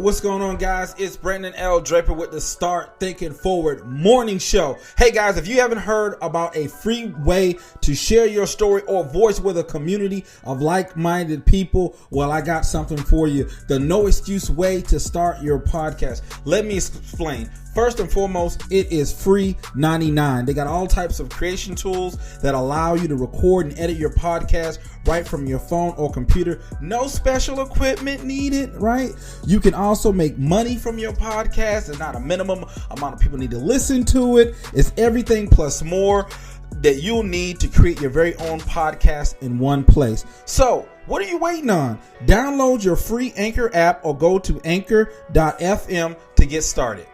What's going on, guys? It's Brandon L. Draper with the Start Thinking Forward Morning Show. Hey guys, if you haven't heard about a free way to share your story or voice with a community of like-minded people, well, I got something for you. The no excuse way to start your podcast. Let me explain. First and foremost, it is free 99. They got all types of creation tools that allow you to record and edit your podcast right from your phone or computer. No special equipment needed, right? You can also make money from your podcast. There's not a minimum amount of people need to listen to it. It's everything plus more that you'll need to create your very own podcast in one place. So, what are you waiting on? Download your free Anchor app or go to anchor.fm to get started.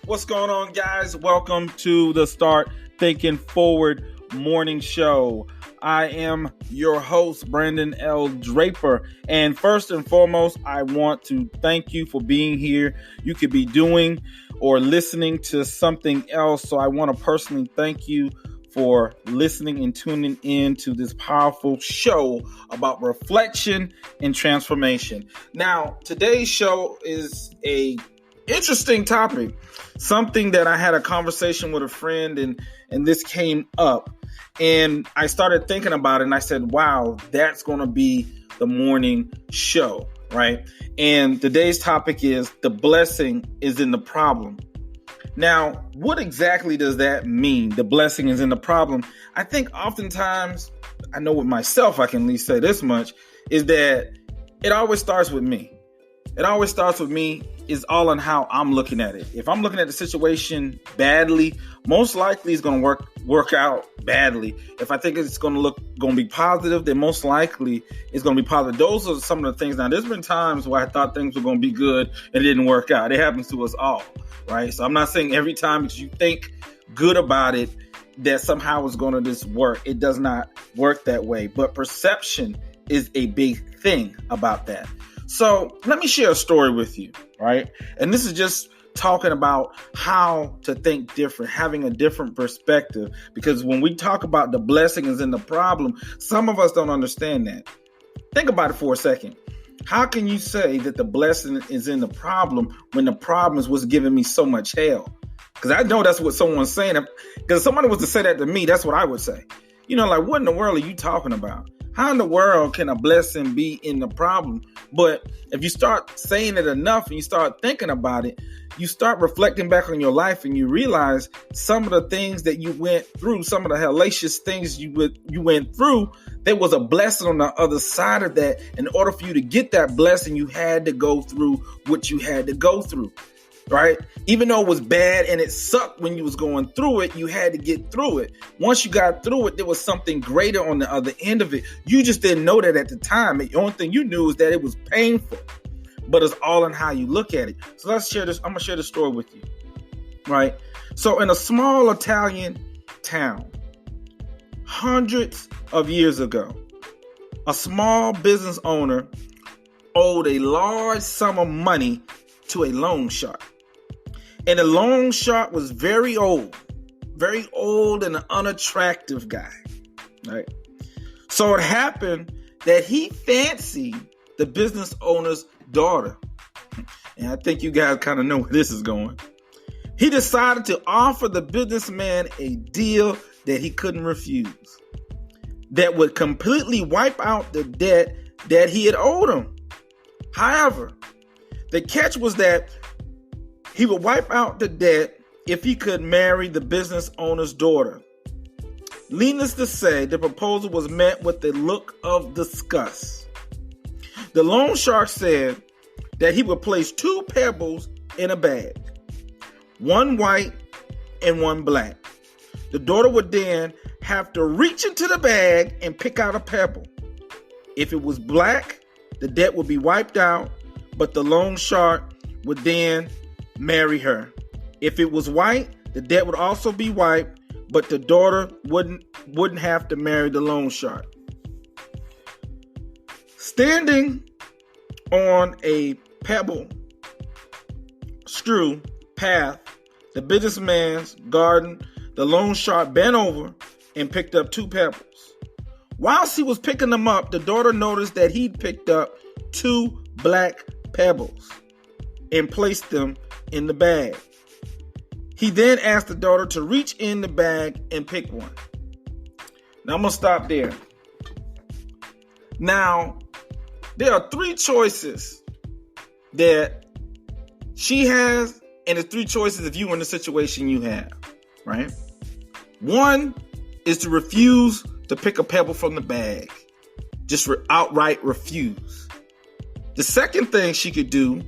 What's going on, guys? Welcome to the Start Thinking Forward Morning Show. I am your host, Brandon L. Draper. And first and foremost, I want to thank you for being here. You could be doing or listening to something else. So I want to personally thank you for listening and tuning in to this powerful show about reflection and transformation. Now, today's show is a interesting topic, something that I had a conversation with a friend and this came up and I started thinking about it and I said, wow, that's going to be the morning show, right? And today's topic is the blessing is in the problem. Now, what exactly does that mean? The blessing is in the problem. I think oftentimes, I know with myself, I can at least say this much, is that it always starts with me. It always starts with me. Is all on how I'm looking at it. If I'm looking at the situation badly, most likely it's going to work out badly. If I think it's going to be positive, then most likely it's going to be positive. Those are some of the things. Now, there's been times where I thought things were going to be good and it didn't work out. It happens to us all, right? So I'm not saying every time because you think good about it that somehow it's going to just work. It does not work that way. But perception is a big thing about that. So let me share a story with you, right? And this is just talking about how to think different, having a different perspective. Because when we talk about the blessing is in the problem, some of us don't understand that. Think about it for a second. How can you say that the blessing is in the problem when the problem is what's giving me so much hell? Because I know that's what someone's saying. Because if somebody was to say that to me, that's what I would say. You know, like, what in the world are you talking about? How in the world can a blessing be in the problem? But if you start saying it enough and you start thinking about it, you start reflecting back on your life and you realize some of the things that you went through, some of the hellacious things you went through, there was a blessing on the other side of that. In order for you to get that blessing, you had to go through what you had to go through. Right? Even though it was bad and it sucked when you was going through it, you had to get through it. Once you got through it, there was something greater on the other end of it. You just didn't know that at the time. The only thing you knew is that it was painful, but it's all in how you look at it. So let's share this. I'm going to share the story with you. Right? So in a small Italian town, hundreds of years ago, a small business owner owed a large sum of money to a loan shark. And the loan shark was very old and an unattractive guy, right? So it happened that he fancied the business owner's daughter. And I think you guys kind of know where this is going. He decided to offer the businessman a deal that he couldn't refuse, that would completely wipe out the debt that he had owed him. However, the catch was that he would wipe out the debt if he could marry the business owner's daughter. Needless to say, the proposal was met with a look of disgust. The loan shark said that he would place 2 pebbles in a bag, one white and one black. The daughter would then have to reach into the bag and pick out a pebble. If it was black, the debt would be wiped out, but the loan shark would then marry her. If it was white, the debt would also be wiped, but the daughter wouldn't have to marry the loan shark. Standing on a pebble strewn path the businessman's garden, the loan shark bent over and picked up 2 pebbles. Whilst he was picking them up, the daughter noticed that he'd picked up 2 black pebbles and placed them in the bag. He then asked the daughter to reach in the bag and pick one. Now I'm going to stop there. Now, there are 3 choices that she has, and there's 3 choices if you in the situation you have, right? One is to refuse to pick a pebble from the bag. Just outright refuse. The second thing she could do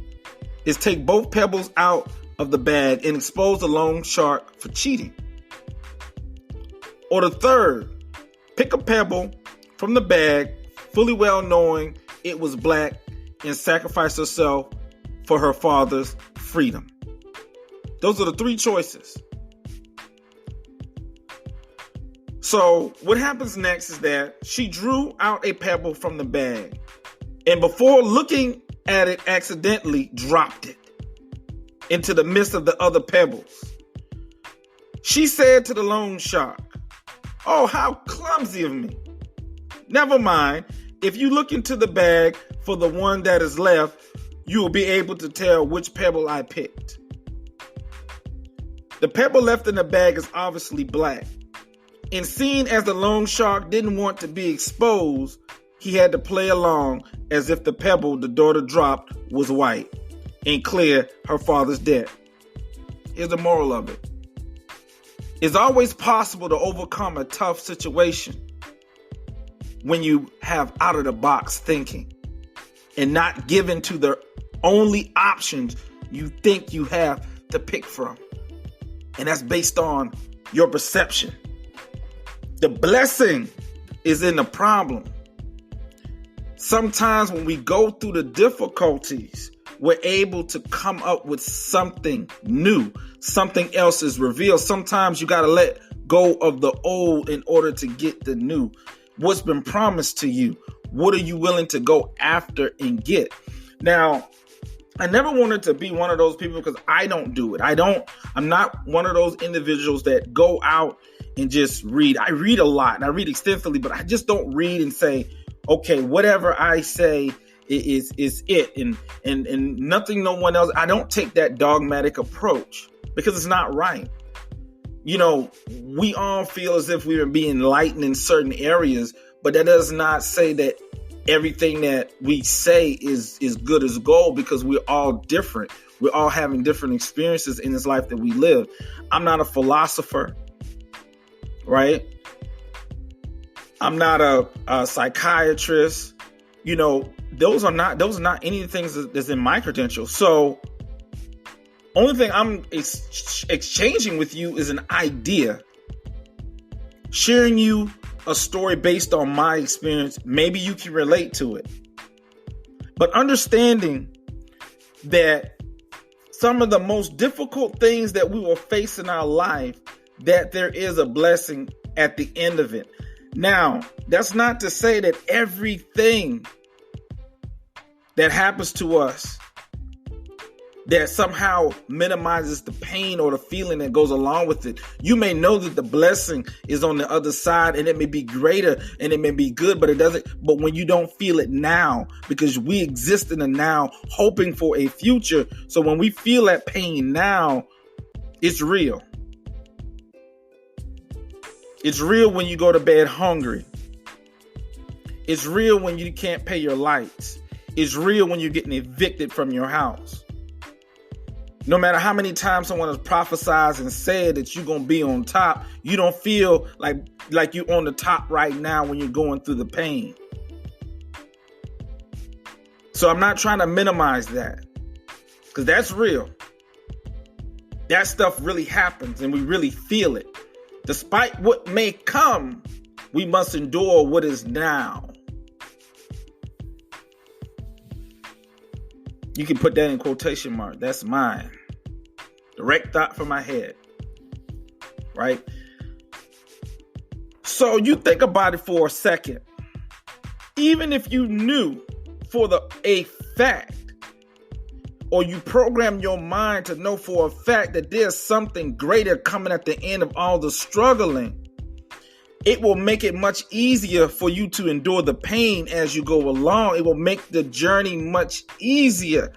is take both pebbles out of the bag and expose the loan shark for cheating. Or the third, pick a pebble from the bag, fully well knowing it was black, and sacrifice herself for her father's freedom. Those are the 3 choices. So what happens next is that she drew out a pebble from the bag, and before looking at it, accidentally dropped it into the midst of the other pebbles. She said to the loan shark, "Oh, how clumsy of me. Never mind. If you look into the bag for the one that is left, you will be able to tell which pebble I picked." The pebble left in the bag is obviously black. And seeing as the loan shark didn't want to be exposed, he had to play along as if the pebble the daughter dropped was white and clear her father's debt. Here's the moral of it. It's always possible to overcome a tough situation when you have out-of-the-box thinking and not given to the only options you think you have to pick from. And that's based on your perception. The blessing is in the problem. Sometimes when we go through the difficulties, we're able to come up with something new. Something else is revealed. Sometimes you got to let go of the old in order to get the new. What's been promised to you? What are you willing to go after and get? Now, I never wanted to be one of those people because I don't do it. I'm not one of those individuals that go out and just read. I read a lot and I read extensively, but I just don't read and say, okay, whatever I say is it and nothing no one else. I don't take that dogmatic approach because it's not right. You know, we all feel as if we are being enlightened in certain areas, but that does not say that everything that we say is good as gold, because we're all different. We're all having different experiences in this life that we live. I'm not a philosopher, right? I'm not a psychiatrist. You know, those are not any of the things that's in my credentials. So only thing I'm exchanging with you is an idea, sharing you a story based on my experience. Maybe you can relate to it, but understanding that some of the most difficult things that we will face in our life, that there is a blessing at the end of it. Now, that's not to say that everything that happens to us that somehow minimizes the pain or the feeling that goes along with it. You may know that the blessing is on the other side and it may be greater and it may be good, but but when you don't feel it now, because we exist in the now hoping for a future. So when we feel that pain now, it's real. It's real when you go to bed hungry. It's real when you can't pay your lights. It's real when you're getting evicted from your house. No matter how many times someone has prophesied and said that you're going to be on top, you don't feel like you're on the top right now when you're going through the pain. So I'm not trying to minimize that, because that's real. That stuff really happens and we really feel it. Despite what may come, we must endure what is now. You can put that in quotation mark. That's mine. Direct thought from my head. Right? So you think about it for a second. Even if you knew for a fact or you program your mind to know for a fact that there's something greater coming at the end of all the struggling, it will make it much easier for you to endure the pain as you go along. It will make the journey much easier.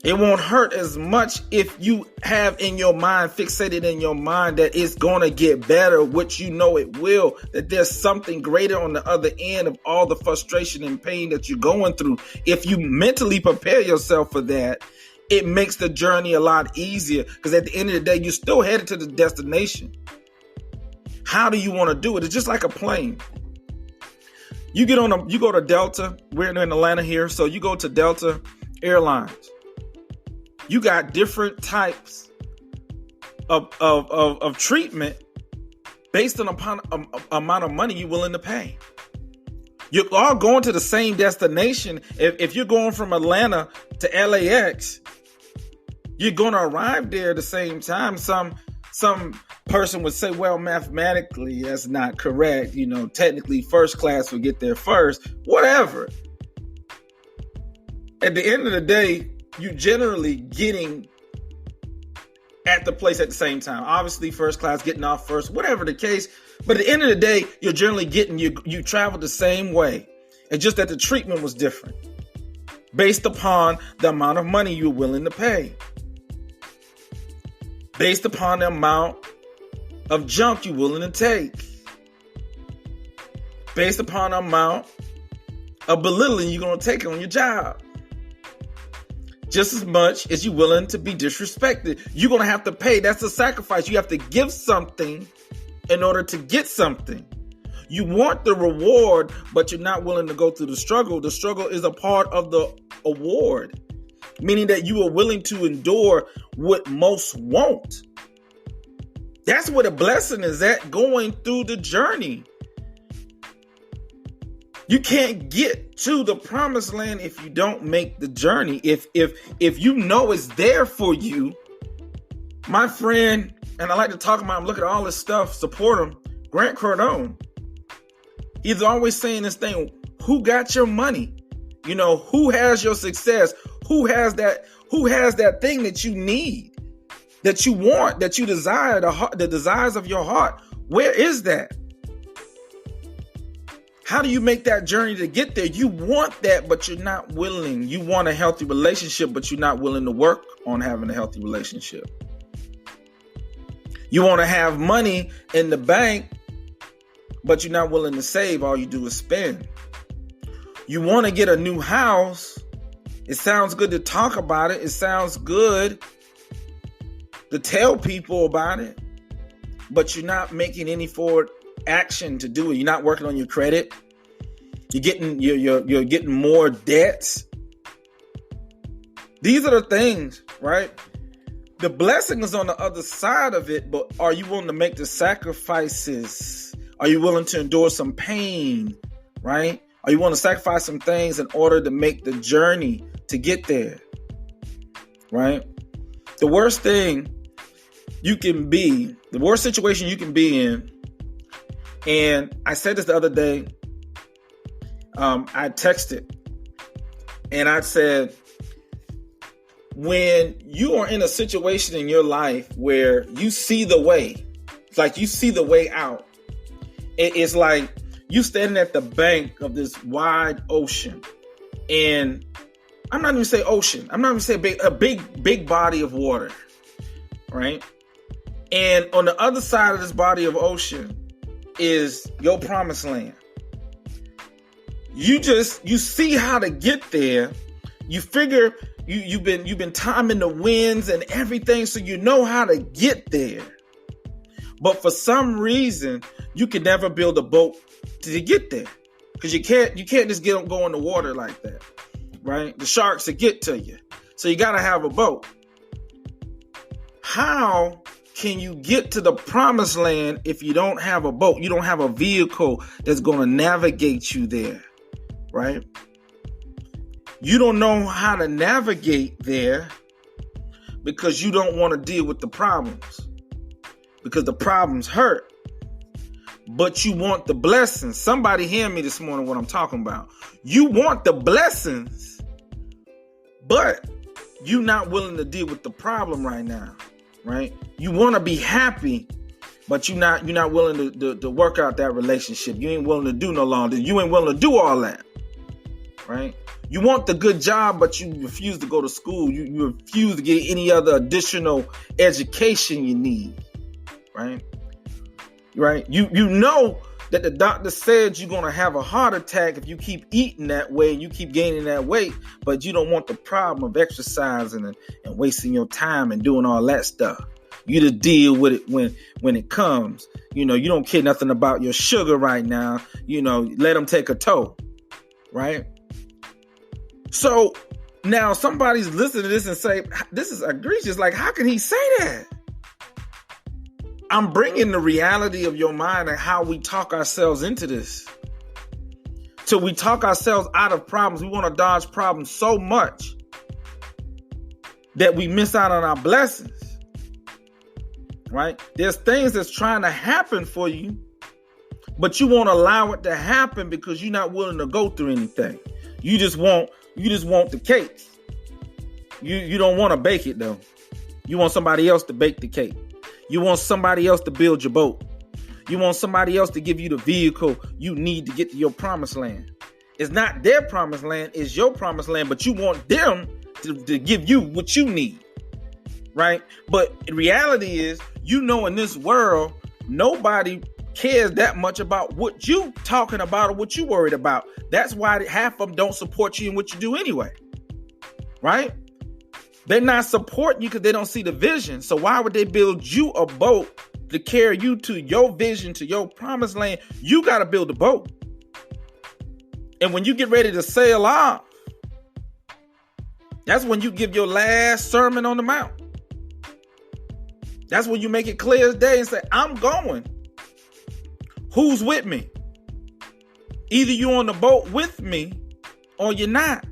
It won't hurt as much if you have in your mind, fixated in your mind, that it's going to get better, which you know it will, that there's something greater on the other end of all the frustration and pain that you're going through. If you mentally prepare yourself for that, it makes the journey a lot easier, because at the end of the day, you're still headed to the destination. How do you want to do it? It's just like a plane. You go to Delta. We're in Atlanta here, so you go to Delta Airlines. You got different types of treatment based on upon amount of money you're willing to pay. You're all going to the same destination. If you're going from Atlanta to LAX, you're going to arrive there at the same time. Some person would say, well, mathematically, that's not correct. Technically, first class will get there first. Whatever. At the end of the day, you're generally getting at the place at the same time. Obviously, first class, getting off first, whatever the case. But at the end of the day, you're generally getting, you travel the same way. It's just that the treatment was different based upon the amount of money you're willing to pay, based upon the amount of junk you're willing to take, based upon the amount of belittling you're going to take on your job. Just as much as you're willing to be disrespected, you're going to have to pay. That's a sacrifice. You have to give something in order to get something. You want the reward, but you're not willing to go through the struggle. The struggle is a part of the award, meaning that you are willing to endure what most won't. That's where the blessing is at, going through the journey. You can't get to the promised land if you don't make the journey. If you know it's there for you, my friend, and I like to talk about him, look at all this stuff, support him, Grant Cardone. He's always saying this thing, who got your money? Who has your success? Who has that thing that you need, that you want, that you desire, the desires of your heart? Where is that? How do you make that journey to get there? You want that, but you're not willing. You want a healthy relationship, but you're not willing to work on having a healthy relationship. You want to have money in the bank, but you're not willing to save. All you do is spend. You want to get a new house. It sounds good to talk about it. It sounds good to tell people about it, but you're not making any forward action to do it. You're not working on your credit. You're getting more debts. These are the things, right? The blessing is on the other side of it, but are you willing to make the sacrifices? Are you willing to endure some pain, right? Are you willing to sacrifice some things in order to make the journey to get there, right? The worst thing you can be, the worst situation you can be in, and I said this the other day, I texted and I said, when you are in a situation in your life where you see the way, it's like you see the way out. It's like you standing at the bank of this wide ocean, and I'm not even say ocean. I'm not even say a big body of water, right? And on the other side of this body of ocean is your promised land. You see how to get there. You figure you've been timing the winds and everything, so you know how to get there. But for some reason, you can never build a boat to get there, because you can't just go in the water like that, right? The sharks will get to you, so you got to have a boat. How can you get to the promised land if you don't have a boat? You don't have a vehicle that's going to navigate you there, right? You don't know how to navigate there because you don't want to deal with the problems, because the problems hurt, but you want the blessings. Somebody hear me this morning what I'm talking about. You want the blessings, But you're not willing to deal with the problem right now, right? You want to be happy, but you're not willing to work out that relationship. You ain't willing to do no longer. You ain't willing to do all that, right? You want the good job, but you refuse to go to school. You refuse to get any other additional education you need, right? Right? You know that the doctor said you're going to have a heart attack if you keep eating that way and you keep gaining that weight, but you don't want the problem of exercising and wasting your time and doing all that stuff. You to deal with it when it comes. You don't care nothing about your sugar right now. Let them take a toll, right? So now somebody's listening to this and say, this is egregious. Like, how can he say that? I'm bringing the reality of your mind and how we talk ourselves into this. So we talk ourselves out of problems. We want to dodge problems so much that we miss out on our blessings, right? There's things that's trying to happen for you, but you won't allow it to happen because you're not willing to go through anything. You just want the cake. You don't want to bake it though. You want somebody else to bake the cake. You want somebody else to build your boat. You want somebody else to give you the vehicle you need to get to your promised land. It's not their promised land, it's your promised land, but you want them to give you what you need, right? But the reality is, in this world, nobody cares that much about what you talking about or what you worried about. That's why half of them don't support you in what you do anyway, right? They're not supporting you because they don't see the vision. So why would they build you a boat to carry you to your vision, to your promised land? You got to build a boat. And when you get ready to sail off, that's when you give your last sermon on the mount. That's when you make it clear as day and say, I'm going. Who's with me? Either you're on the boat with me or you're not.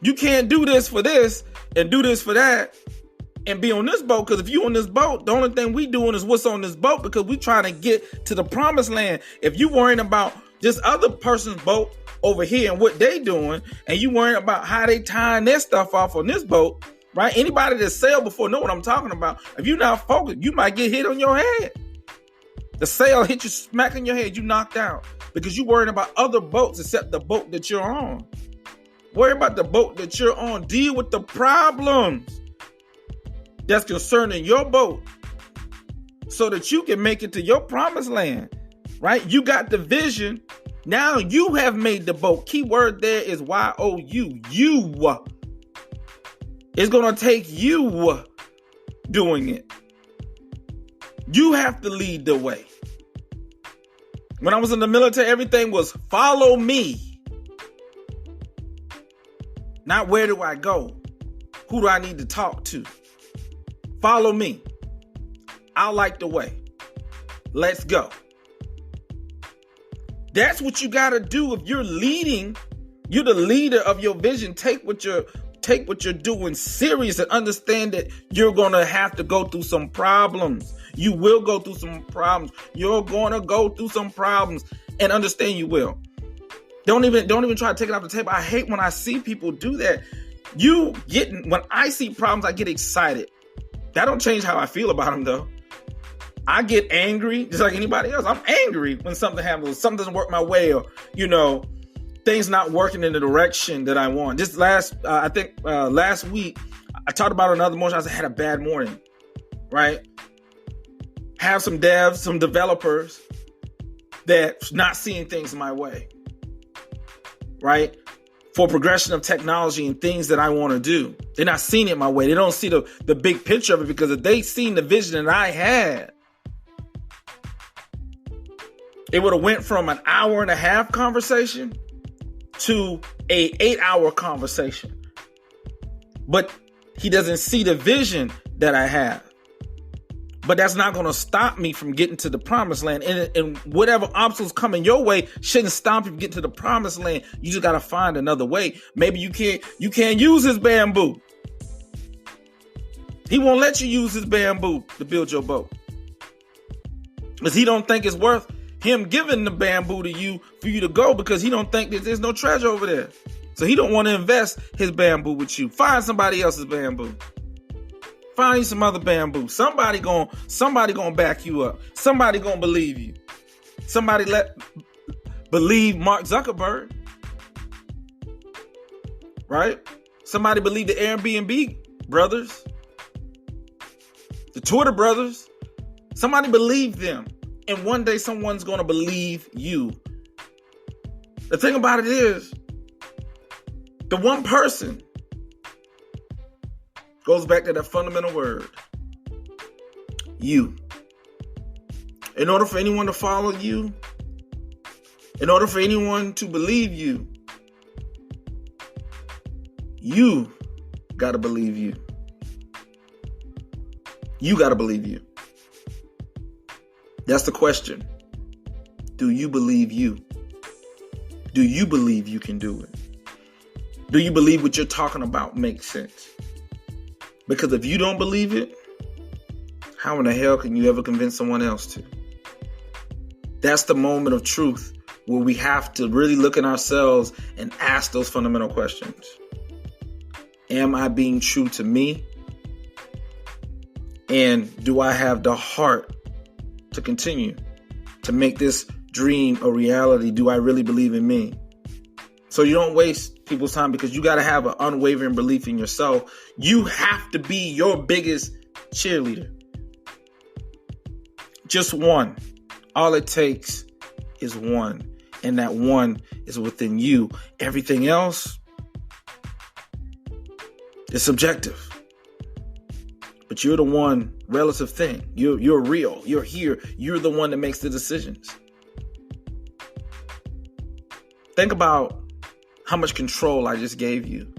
You can't do this for this and do this for that and be on this boat, because if you on this boat, the only thing we doing is what's on this boat, because we trying to get to the promised land. If you worrying about this other person's boat over here and what they doing, and you worrying about how they tying their stuff off on this boat, right? Anybody that sailed before know what I'm talking about. If you're not focused, you might get hit on your head. The sail hit you smack in your head, you knocked out because you worrying about other boats except the boat that you're on. Worry about the boat that you're on. Deal with the problems that's concerning your boat so that you can make it to your promised land, right? You got the vision. Now you have made the boat. Key word there is Y-O-U. You. It's going to take you doing it. You have to lead the way. When I was in the military, everything was follow me. Not where do I go? Who do I need to talk to? Follow me. I'll light the way. Let's go. That's what you got to do if you're leading. You're the leader of your vision. Take what you're doing serious and understand that you're going to have to go through some problems. You will go through some problems. You're going to go through some problems, and understand you will. Don't even try to take it off the table. I hate when I see people do that. When I see problems, I get excited. That don't change how I feel about them though. I get angry just like anybody else. I'm angry when something happens, something doesn't work my way, or things not working in the direction that I want. Just last week, I talked about another morning. I had a bad morning, right? Have some devs, some developers that's not seeing things my way, right? For progression of technology and things that I want to do. They're not seeing it my way. They don't see the big picture of it, because if they seen the vision that I had, it would have went from an 1.5-hour conversation to a 8-hour conversation. But he doesn't see the vision that I have. But that's not going to stop me from getting to the promised land. And whatever obstacles coming your way shouldn't stop you from getting to the promised land. You just got to find another way. Maybe you can't use his bamboo. He won't let you use his bamboo to build your boat, because he don't think it's worth him giving the bamboo to you for you to go, because he don't think that there's no treasure over there. So he don't want to invest his bamboo with you. Find somebody else's bamboo. Find you some other bamboo. Somebody gonna back you up. Somebody gonna believe you. Somebody believe Mark Zuckerberg. Right? Somebody believe the Airbnb brothers. The Twitter brothers. Somebody believe them. And one day someone's going to believe you. The thing about it is, the one person goes back to that fundamental word. You. In order for anyone to follow you, in order for anyone to believe you, you got to believe you. You got to believe you. That's the question. Do you believe you? Do you believe you can do it? Do you believe what you're talking about makes sense? Because if you don't believe it, how in the hell can you ever convince someone else to? That's the moment of truth where we have to really look at ourselves and ask those fundamental questions. Am I being true to me? And do I have the heart to continue to make this dream a reality? Do I really believe in me? So you don't waste people's time, because you got to have an unwavering belief in yourself. You have to be your biggest cheerleader. Just one. All it takes is one. And that one is within you. Everything else is subjective. But you're the one relative thing. You're real. You're here. You're the one that makes the decisions. Think about how much control I just gave you.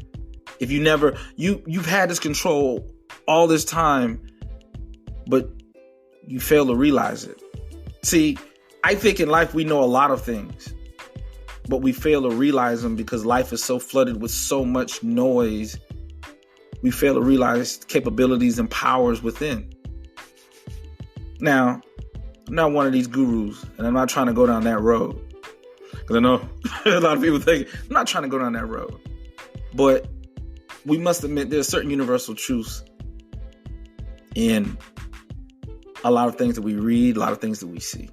If you've had this control all this time, but you fail to realize it. See, I think in life we know a lot of things, but we fail to realize them because life is so flooded with so much noise. We fail to realize capabilities and powers within. Now, I'm not one of these gurus, and I'm not trying to go down that road. Because I know a lot of people think, I'm not trying to go down that road. But we must admit there's certain universal truths in a lot of things that we read, a lot of things that we see,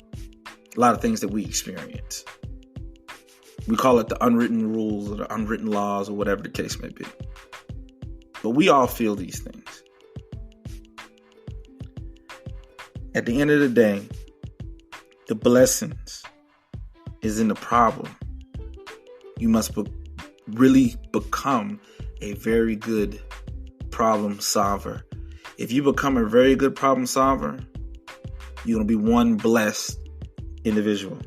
a lot of things that we experience. We call it the unwritten rules or the unwritten laws or whatever the case may be. But we all feel these things. At the end of the day, the blessings is in the problem. You must really become a very good problem solver. If you become a very good problem solver, you're going to be one blessed individual.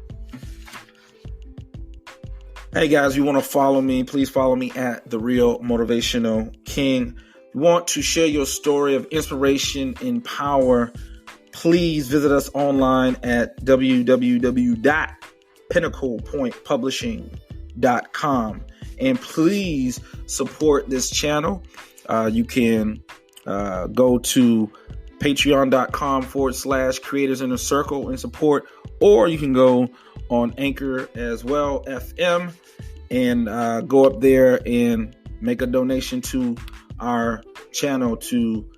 Hey guys, you want to follow me? Please follow me at The Real Motivational King. If you want to share your story of inspiration and power, please visit us online at www.pinnaclepointpublishing.com. And please support this channel. You can go to patreon.com/creators in a circle and support, or you can go on Anchor as well, FM, and go up there and make a donation to our channel to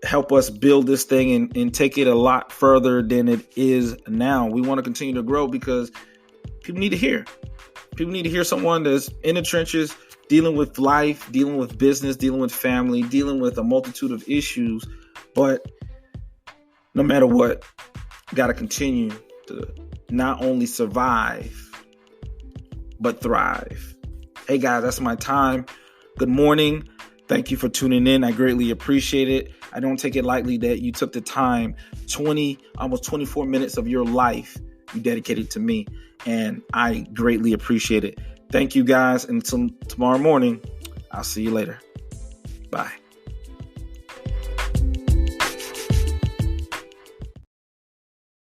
help us build this thing and take it a lot further than it is now. We want to continue to grow because people need to hear. People need to hear someone that's in the trenches, dealing with life, dealing with business, dealing with family, dealing with a multitude of issues. But no matter what, got to continue to not only survive, but thrive. Hey guys, that's my time. Good morning. Thank you for tuning in. I greatly appreciate it. I don't take it lightly that you took the time, almost 24 minutes of your life you dedicated to me. And I greatly appreciate it. Thank you guys. Until tomorrow morning, I'll see you later. Bye.